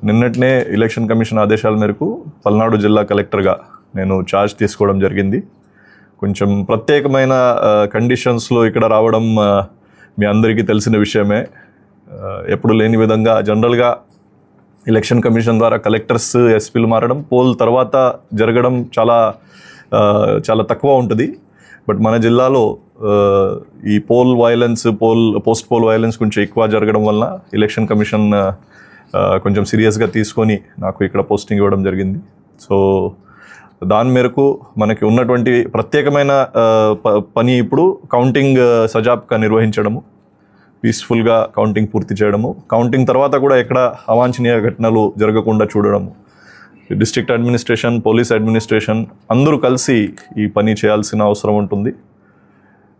నిన్నటినే election commission ఆదేశాల మేరకు పల్నాడు జిల్లా కలెక్టర్గా నేను ఛార్జ్ తీసుకోవడం జరిగింది. కొంచెం ప్రత్యేకమైన కండిషన్స్లో ఇక్కడ రావడం మీ అందరికీ తెలిసిన విషయమే. ఎప్పుడు లేని విధంగా జనరల్గా ఎలక్షన్ కమిషన్ ద్వారా కలెక్టర్స్ ఎస్పీలు మారడం పోల్ తర్వాత జరగడం చాలా తక్కువ ఉంటుంది. బట్ మన జిల్లాలో ఈ పోస్ట్ పోల్ వైలెన్స్ కొంచెం ఎక్కువ జరగడం వలన ఎలక్షన్ కమిషన్ కొంచెం సీరియస్గా తీసుకొని నాకు ఇక్కడ పోస్టింగ్ ఇవ్వడం జరిగింది. సో దాని మేరకు మనకి ఉన్నటువంటి ప్రత్యేకమైన పని ఇప్పుడు కౌంటింగ్ సజాబ్గా నిర్వహించడము, పీస్ఫుల్గా కౌంటింగ్ పూర్తి చేయడము, కౌంటింగ్ తర్వాత కూడా ఎక్కడ అవాంఛనీయ ఘటనలు జరగకుండా చూడడము. డిస్ట్రిక్ట్ అడ్మినిస్ట్రేషన్, పోలీస్ అడ్మినిస్ట్రేషన్ అందరూ కలిసి ఈ పని చేయాల్సిన అవసరం ఉంటుంది.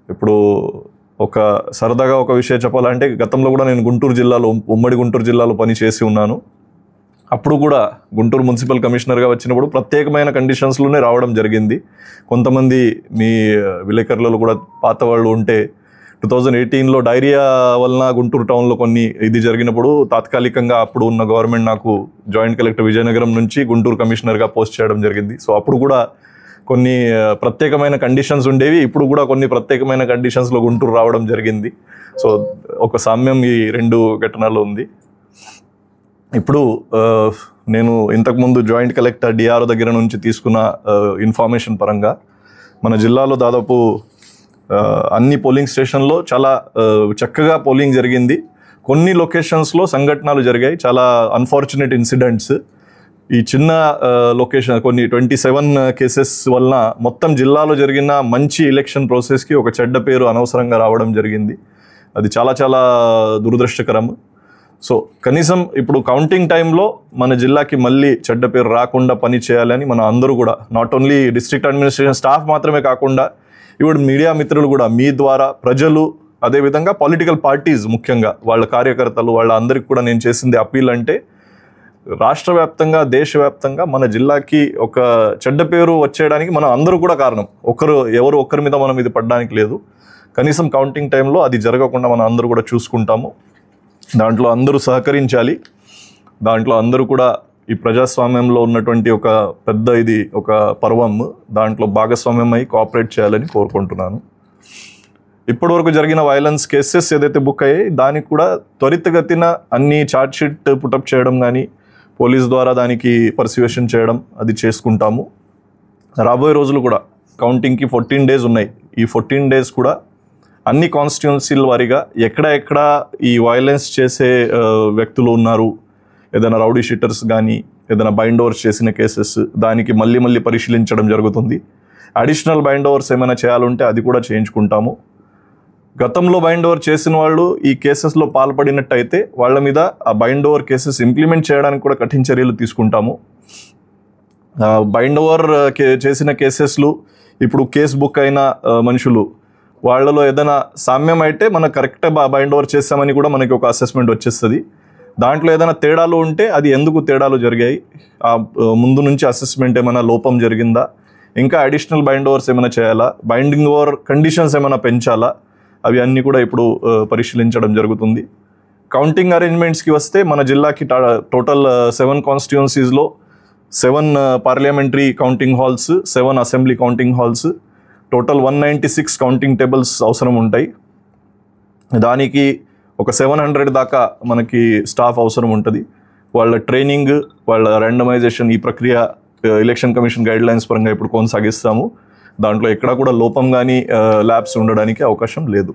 ఇప్పుడు సరదాగా ఒక విషయం చెప్పాలంటే, గతంలో కూడా నేను ఉమ్మడి గుంటూరు జిల్లాలో పని చేసి ఉన్నాను. అప్పుడు కూడా గుంటూరు మున్సిపల్ కమిషనర్గా వచ్చినప్పుడు ప్రత్యేకమైన కండిషన్స్లోనే రావడం జరిగింది. కొంతమంది మీ విలేకరులలో కూడా పాత వాళ్ళు ఉంటే 2018లో డైరియా వలన గుంటూరు టౌన్లో ఇది జరిగినప్పుడు తాత్కాలికంగా అప్పుడు ఉన్న గవర్నమెంట్ నాకు జాయింట్ కలెక్టర్ విజయనగరం నుంచి గుంటూరు కమిషనర్గా పోస్ట్ చేయడం జరిగింది. సో అప్పుడు కూడా కొన్ని ప్రత్యేకమైన కండిషన్స్ ఉండేవి. ఇప్పుడు కూడా కొన్ని ప్రత్యేకమైన కండిషన్స్లో గుంటూరు రావడం జరిగింది. సో ఒక సామ్యం ఈ రెండు ఘటనలో ఉంది. ఇప్పుడు నేను ఇంతకుముందు జాయింట్ కలెక్టర్ డిఆర్ఓ దగ్గర నుంచి తీసుకున్న ఇన్ఫర్మేషన్ పరంగా మన జిల్లాలో దాదాపు అన్ని పోలింగ్ స్టేషన్లో చాలా చక్కగా పోలింగ్ జరిగింది. కొన్ని లొకేషన్స్లో సంఘటనలు జరిగాయి, చాలా అన్ఫార్చునేట్ ఇన్సిడెంట్స్. ఈ చిన్న లొకేషన్ కొన్ని 27 కేసెస్ వలన మొత్తం జిల్లాలో జరిగిన మంచి ఎలక్షన్ ప్రాసెస్కి ఒక చెడ్డ పేరు అనవసరంగా రావడం జరిగింది. అది చాలా దురదృష్టకరం. సో కనీసం ఇప్పుడు కౌంటింగ్ టైంలో మన జిల్లాకి మళ్ళీ చెడ్డ పేరు రాకుండా పని చేయాలని మన అందరూ కూడా, not only district administration staff మాత్రమే కాకుండా ఇప్పుడు మీడియా మిత్రులు కూడా మీ ద్వారా ప్రజలు, అదేవిధంగా పొలిటికల్ పార్టీస్ ముఖ్యంగా వాళ్ళ కార్యకర్తలు వాళ్ళ అందరికి కూడా నేను చేసింది అప్పీల్ అంటే, రాష్ట్ర వ్యాప్తంగా దేశవ్యాప్తంగా మన జిల్లాకి ఒక చెడ్డ పేరు వచ్చేయడానికి మనం అందరూ కూడా కారణం. ఎవరు ఒక్కరి మీద మనం ఇది పడడానికి లేదు. కనీసం కౌంటింగ్ టైంలో అది జరగకుండా మనం అందరూ కూడా చూసుకుంటాము. దాంట్లో అందరూ సహకరించాలి. దాంట్లో అందరూ కూడా ఈ ప్రజాస్వామ్యంలో ఉన్నటువంటి ఒక పర్వం, దాంట్లో భాగస్వామ్యం అయి కోఆపరేట్ చేయాలని కోరుకుంటున్నాను. ఇప్పటివరకు జరిగిన వైలెన్స్ కేసెస్ ఏదైతే బుక్ అయ్యాయి దానికి కూడా త్వరితగతిన అన్ని ఛార్జ్ షీట్ పుటప్ చేయడం కానీ, పోలీస్ ద్వారా దానికి పర్సివేషన్ చేయడం అది చేసుకుంటాము. రాబోయే రోజులు కూడా కౌంటింగ్కి 14 days ఉన్నాయి. ఈ 14 days కూడా అన్ని కాన్స్టిట్యున్సీల వారీగా ఎక్కడ ఈ వైలెన్స్ చేసే వ్యక్తులు ఉన్నారు, ఏదైనా రౌడీ షీటర్స్ కానీ ఏదైనా బైండ్ ఓవర్స్ చేసిన కేసెస్, దానికి మళ్ళీ పరిశీలించడం జరుగుతుంది. అడిషనల్ బైండ్ ఓవర్స్ ఏమైనా చేయాలంటే అది కూడా చేయించుకుంటాము. గతంలో బైండ్ ఓవర్ చేసిన వాళ్ళు ఈ కేసెస్లో పాల్పడినట్టయితే వాళ్ళ మీద ఆ బైండ్ ఓవర్ కేసెస్ ఇంప్లిమెంట్ చేయడానికి కూడా కఠిన చర్యలు తీసుకుంటాము. బైండ్ ఓవర్ చేసిన కేసెస్లు ఇప్పుడు కేసు బుక్ అయిన మనుషులు వాళ్ళలో ఏదైనా సామ్యం అయితే మనకు కరెక్ట్గా బైండ్ ఓవర్ చేస్తామని కూడా మనకి ఒక అసెస్మెంట్ వచ్చేస్తుంది. దాంట్లో ఏదైనా తేడాలు ఉంటే అది ఎందుకు తేడాలు జరిగాయి, ఆ ముందు నుంచి అసెస్మెంట్ ఏమైనా లోపం జరిగిందా, ఇంకా అడిషనల్ బైండ్ ఓవర్స్ ఏమైనా చేయాలా, బైండింగ్ ఓవర్ కండిషన్స్ ఏమైనా పెంచాలా, అవి అన్నీ కూడా ఇప్పుడు పరిశీలించడం జరుగుతుంది. కౌంటింగ్ అరేంజ్మెంట్స్కి వస్తే మన జిల్లాకి total 7 కాన్స్టిట్యున్సీస్లో 7 parliamentary counting halls, 7 assembly counting halls, total 196 counting tables అవసరం ఉంటాయి. దానికి ఒక 700 దాకా మనకి స్టాఫ్ అవసరం ఉంటుంది. వాళ్ళ ట్రైనింగ్, వాళ్ళ ర్యాండమైజేషన్, ఈ ప్రక్రియ ఎలక్షన్ కమిషన్ గైడ్లైన్స్ పరంగా ఇప్పుడు కొనసాగిస్తాము. దాంట్లో ఎక్కడా కూడా లోపం కానీ ల్యాబ్స్ ఉండడానికి అవకాశం లేదు.